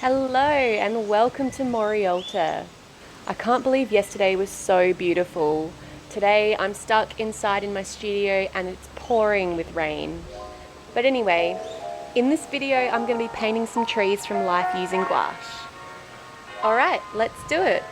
Hello and welcome to Morialta. I can't believe yesterday was so beautiful. Today I'm stuck inside in my studio and it's pouring with rain. But anyway, in this video I'm going to be painting some trees from life using gouache. Alright, let's do it!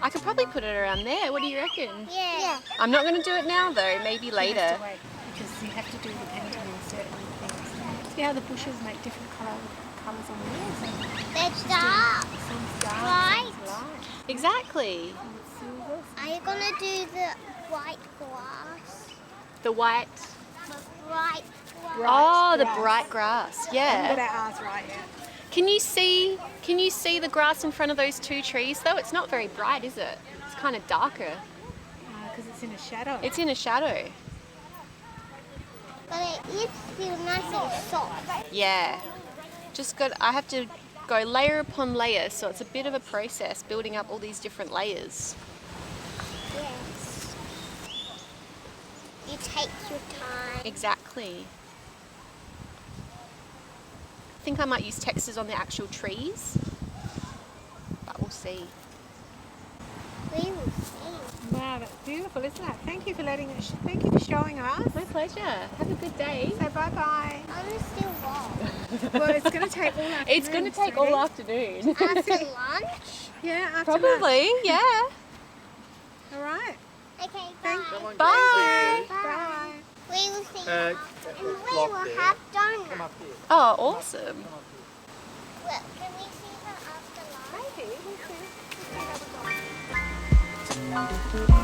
I could probably put it around there. What do you reckon? Yeah. I'm not going to do it now though, maybe later. You have to wait, because you have to do the painting on certain things. See how the bushes make different colours on the walls? They're dark. Some's dark, Right. some's light. Exactly. Some silver. Are you going to do the white grass? The white. The bright grass? Oh, the grass. bright grass. We haven't got Yeah. our R's right yet. Can you see the grass in front of those two trees though? It's not very bright, is it? It's kind of darker. Because it's in a shadow. It's in a shadow. But it is still nice and soft. Yeah. I have to go layer upon layer, so it's a bit of a process building up all these different layers. Yes. You take your time. Exactly. I think I might use textures on the actual trees, but we'll see. We will see. Wow, that's beautiful, isn't it? Thank you for thank you for showing us. My pleasure. Have a good day. Say bye-bye. I'm still warm. Well, it's going to take all afternoon. It's going to take all afternoon. After lunch? Yeah, after lunch. Probably, yeah. All right. Okay, Thank bye. Bye. Bye. We will see you after. And we will have donuts. Oh, awesome. Look, can we see her after lunch? Maybe. We'll see. We'll see how we go.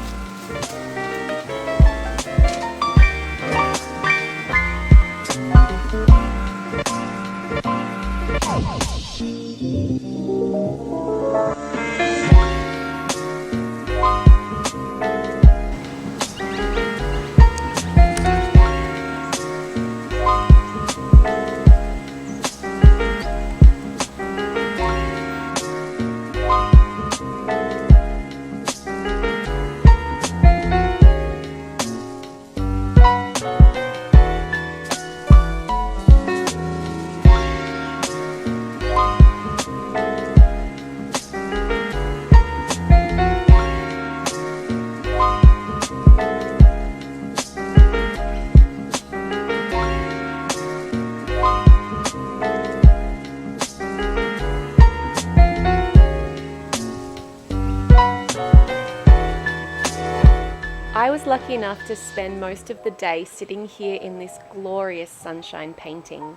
I was lucky enough to spend most of the day sitting here in this glorious sunshine painting.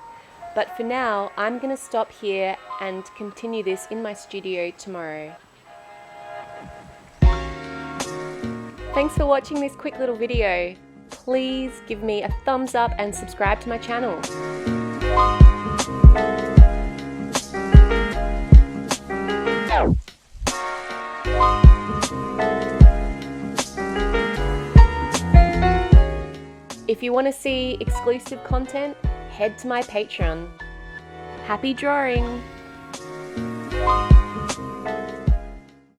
But for now, I'm going to stop here and continue this in my studio tomorrow. Thanks for watching this quick little video. Please give me a thumbs up and subscribe to my channel. If you want to see exclusive content, head to my Patreon. Happy drawing!